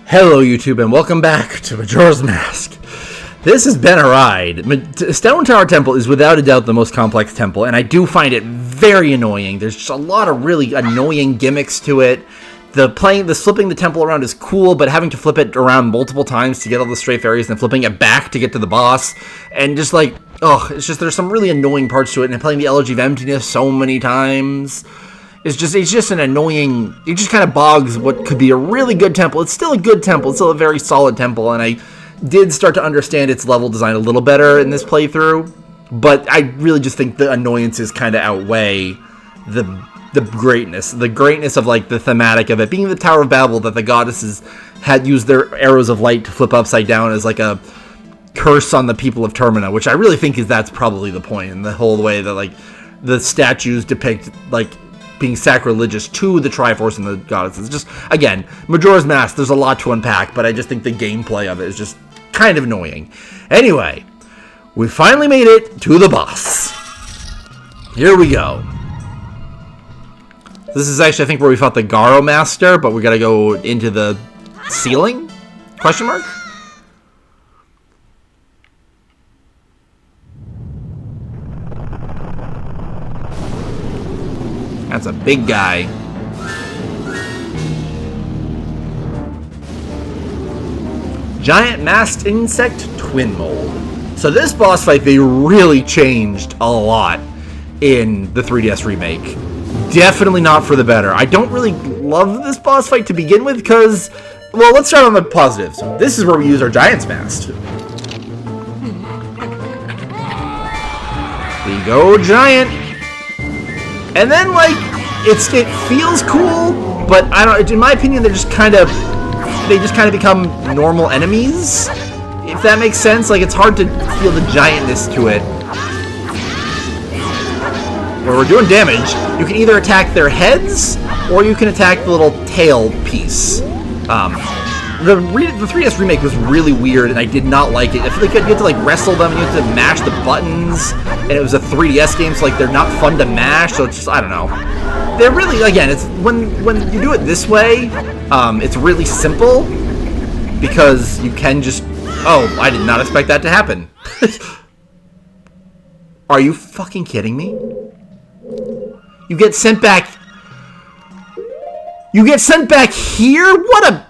Hello YouTube and welcome back to Majora's Mask. This has been a ride. Stone Tower Temple is without a doubt the most complex temple, and I do find it very annoying. There's just a lot of really annoying gimmicks to it. The flipping the temple around is cool, but having to flip it around multiple times to get all the strafe areas and then flipping it back to get to the boss, and just like, it's just, there's some really annoying parts to it, and playing the Elegy of Emptiness so many times. It's just an annoying, it just kind of bogs what could be a really good temple. It's still a good temple, it's still a very solid temple, and I did start to understand its level design a little better in this playthrough, but I really just think the annoyances kind of outweigh the greatness of like the thematic of it being the Tower of Babel, that the goddesses had used their arrows of light to flip upside down as like a curse on the people of Termina, which I really think that's probably the point, and the whole way that like the statues depict like being sacrilegious to the Triforce and the goddesses. Just, again, Majora's Mask, there's a lot to unpack, but I just think the gameplay of it is just kind of annoying. Anyway, we finally made it to the boss. Here we go. This is actually, I think, where we fought the Garo Master, but we gotta go into the ceiling? Question mark? That's a big guy. Giant masked insect twin mold. So this boss fight, they really changed a lot in the 3DS remake. Definitely not for the better. I don't really love this boss fight to begin with because, well, let's start on the positives. This is where we use our Giant's Mask. There you go, Giant. And then, like, it feels cool, but I don't. In my opinion, they just kind of become normal enemies, if that makes sense. Like, it's hard to feel the giantness to it. Where we're doing damage, you can either attack their heads or you can attack the little tail piece. The 3DS remake was really weird, and I did not like it. I feel like you had to like wrestle them, and you had to mash the buttons, and it was a 3DS game, so like they're not fun to mash. So it's just, I don't know. They're really, again, it's when you do it this way, it's really simple because you can just. Oh, I did not expect that to happen. Are you fucking kidding me? You get sent back. You get sent back here? What a.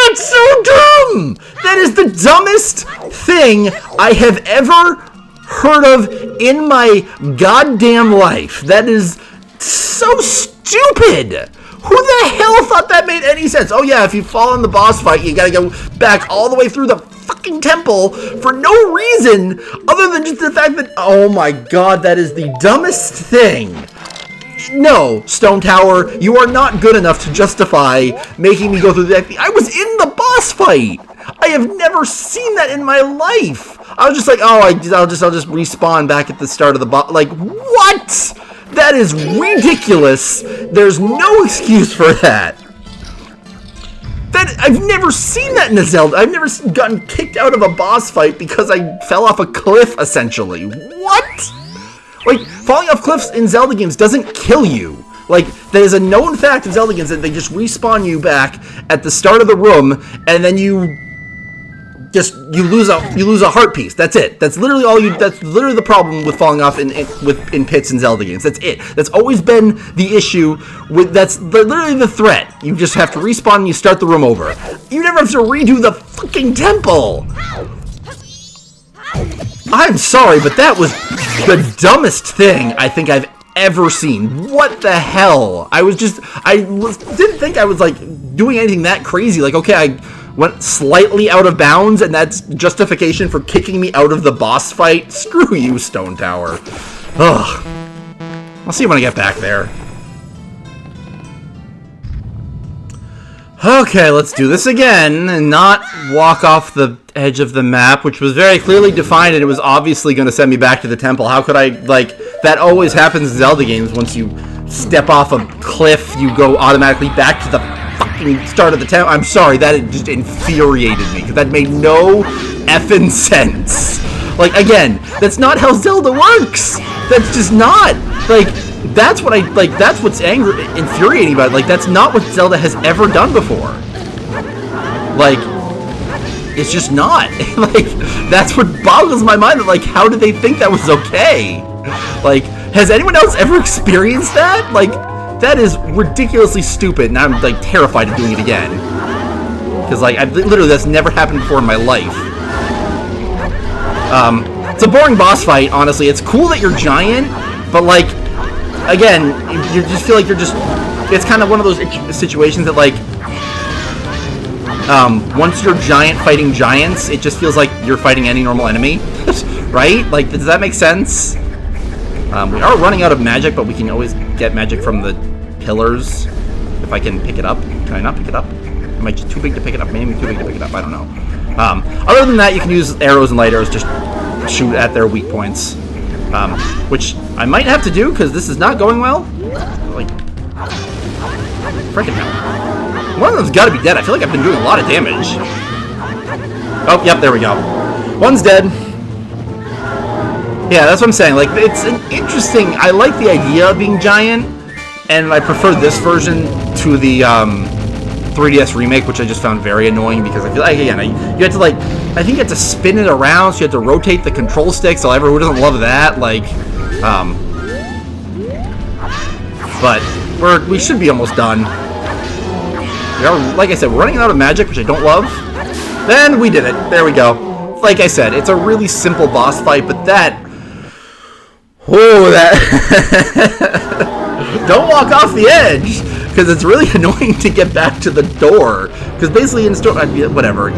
That's so dumb! That is the dumbest thing I have ever heard of in my goddamn life. That is so stupid! Who the hell thought that made any sense? Oh yeah, if you fall in the boss fight, you gotta go back all the way through the fucking temple for no reason other than just the fact that, oh my god, that is the dumbest thing. No, Stone Tower, you are not good enough to justify making me go through that. I was in the boss fight. I have never seen that in my life. I was just like, oh, I'll just respawn back at the start of the boss. Like, what? That is ridiculous. There's no excuse for that. I've never seen that in a Zelda. I've never gotten kicked out of a boss fight because I fell off a cliff, essentially. What? Like, falling off cliffs in Zelda games doesn't kill you. Like, that is a known fact of Zelda games that they just respawn you back at the start of the room, and then you lose a heart piece. That's it. That's literally all you. That's literally the problem with falling off in pits in Zelda games. That's it. That's always been the issue. That's literally the threat. You just have to respawn and you start the room over. You never have to redo the fucking temple. I'm sorry, but that was the dumbest thing I think I've ever seen. What the hell? Didn't think I was like doing anything that crazy. Like, okay, I went slightly out of bounds, and that's justification for kicking me out of the boss fight. Screw you, Stone Tower. Ugh. I'll see you when I get back there. Okay, let's do this again, and not walk off the edge of the map, which was very clearly defined, and it was obviously going to send me back to the temple. How could I, like, that always happens in Zelda games. Once you step off a cliff, you go automatically back to the fucking start of the temple. I'm sorry, that just infuriated me, because that made no effing sense. Like, again, that's not how Zelda works. That's just not. Like, That's what I like. That's what's infuriating about it. Like, that's not what Zelda has ever done before. Like, it's just not. Like, that's what boggles my mind. That, like, how did they think that was okay? Like, has anyone else ever experienced that? Like, that is ridiculously stupid, and I'm, like, terrified of doing it again. Because, like, literally, that's never happened before in my life. It's a boring boss fight, honestly. It's cool that you're giant, but, like, again, you just feel like you're just... It's kind of one of those situations that, like, once you're giant fighting giants, it just feels like you're fighting any normal enemy. Right? Like, does that make sense? We are running out of magic, but we can always get magic from the pillars. If I can pick it up. Can I not pick it up? Am I just too big to pick it up? Maybe too big to pick it up. I don't know. Other than that, you can use arrows and light arrows, just shoot at their weak points. Which I might have to do, because this is not going well. Like, freaking hell. One of them's got to be dead. I feel like I've been doing a lot of damage. Oh, yep, there we go. One's dead. Yeah, that's what I'm saying. Like, it's an interesting... I like the idea of being giant, and I prefer this version to the 3DS remake, which I just found very annoying, because I feel like, again, you have to, like... I think you have to spin it around, so you have to rotate the control stick, so everyone who doesn't love that, like... But we should be almost done. We are, like I said, we're running out of magic, which I don't love. Then we did it. There we go. Like I said, it's a really simple boss fight, but that... Oh, that... Don't walk off the edge, because it's really annoying to get back to the door. Because basically in store... Whatever.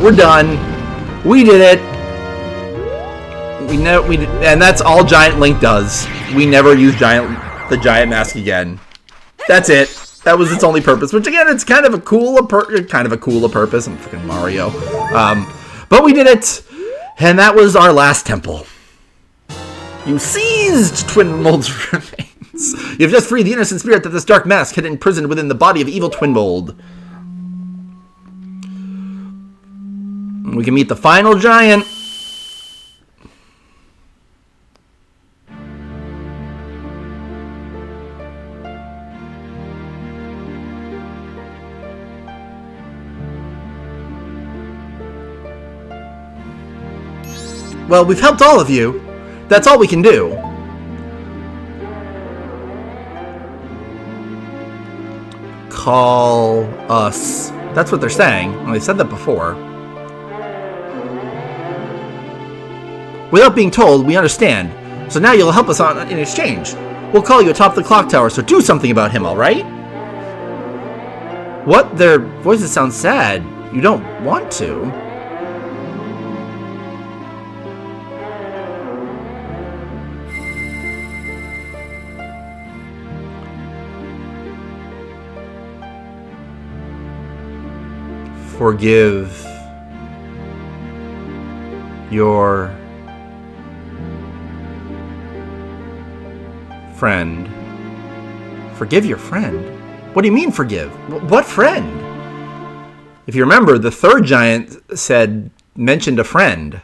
We're done. We did it. And that's all Giant Link does. We never use the giant mask again. That's it. That was its only purpose. Which again, it's kind of a cooler purpose. I'm freaking Mario. But we did it, and that was our last temple. You seized Twin Mold's remains. You've just freed the innocent spirit that this dark mask had imprisoned within the body of evil Twin Mold. We can meet the final giant. Well, we've helped all of you. That's all we can do. Call us. That's what they're saying. Well, they said that before. Without being told, we understand. So now you'll help us in exchange. We'll call you atop the clock tower, so do something about him, alright? What? Their voices sound sad. You don't want to. Forgive your friend. Forgive your friend? What do you mean forgive? What friend? If you remember, the third giant mentioned a friend.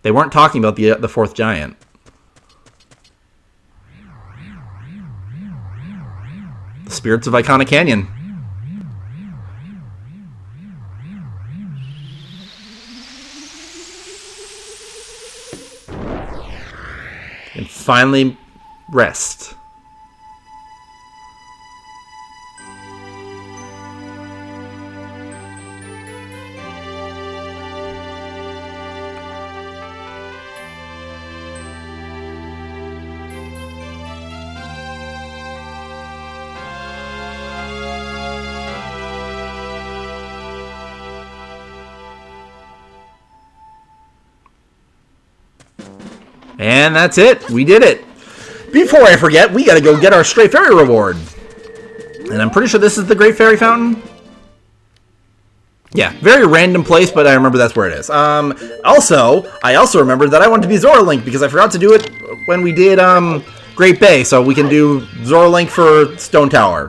They weren't talking about the fourth giant. The spirits of Iconic Canyon. And finally, rest. And that's it. We did it. Before I forget, we gotta go get our Stray Fairy reward. And I'm pretty sure this is the Great Fairy Fountain. Yeah, very random place, but I remember that's where it is. Also, I also remembered that I wanted to be Zora Link because I forgot to do it when we did Great Bay, so we can do Zora Link for Stone Tower.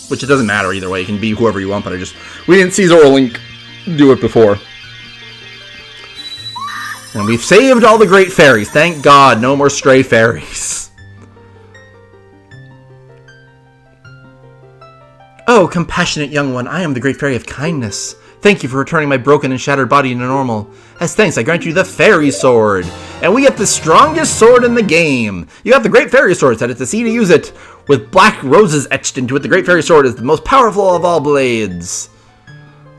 Which it doesn't matter either way. You can be whoever you want, but we didn't see Zora Link do it before. And we've saved all the great fairies. Thank God, no more stray fairies. Oh, compassionate young one, I am the Great Fairy of Kindness. Thank you for returning my broken and shattered body into normal. As thanks, I grant you the Fairy Sword. And we get the strongest sword in the game. You got the Great Fairy Sword, set it to C to use it. With black roses etched into it, the Great Fairy Sword is the most powerful of all blades.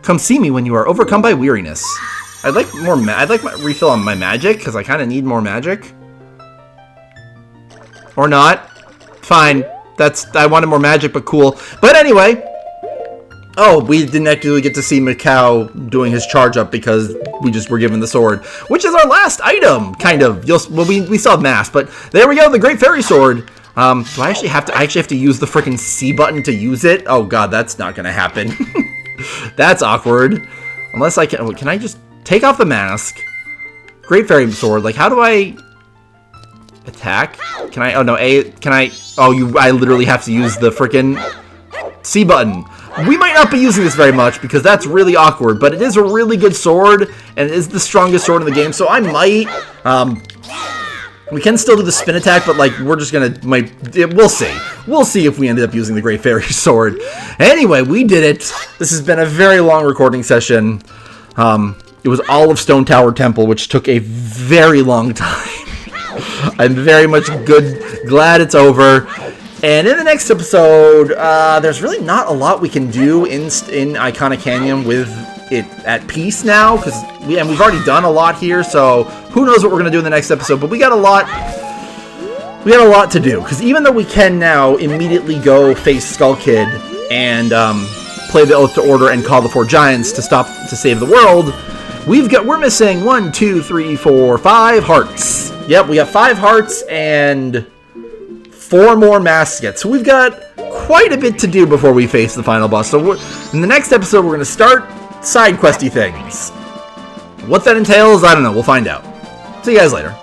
Come see me when you are overcome by weariness. I'd like more. I'd like my refill on my magic because I kind of need more magic. Or not. Fine. I wanted more magic, but cool. But anyway. Oh, we didn't actually get to see Macau doing his charge up because we just were given the sword, which is our last item, kind of. Well, we still have mass, but there we go, the Great Fairy Sword. Do I actually have to use the freaking C button to use it? Oh god, that's not gonna happen. That's awkward. Unless I can I just take off the mask? Great Fairy Sword, like how do I attack? Can I, oh no, I literally have to use the freaking C button. We might not be using this very much because that's really awkward, but it is a really good sword, and it is the strongest sword in the game, so I might, we can still do the spin attack, but, like, we're just gonna, we'll see. We'll see if we ended up using the Great Fairy Sword. Anyway, we did it. This has been a very long recording session. It was all of Stone Tower Temple, which took a very long time. I'm very much glad it's over. And in the next episode, there's really not a lot we can do in Iconic Canyon with it at peace now, because we've already done a lot here, so who knows what we're gonna do in the next episode. But we got a lot to do, because even though we can now immediately go face Skull Kid and play the Oath to Order and call the 4 giants to save the world, we're missing 1, 2, 3, 4, 5 hearts. Yep, we got 5 hearts and 4 more maskets. So we've got quite a bit to do before we face the final boss. So in the next episode, we're going to start side questy things. What that entails, I don't know. We'll find out. See you guys later.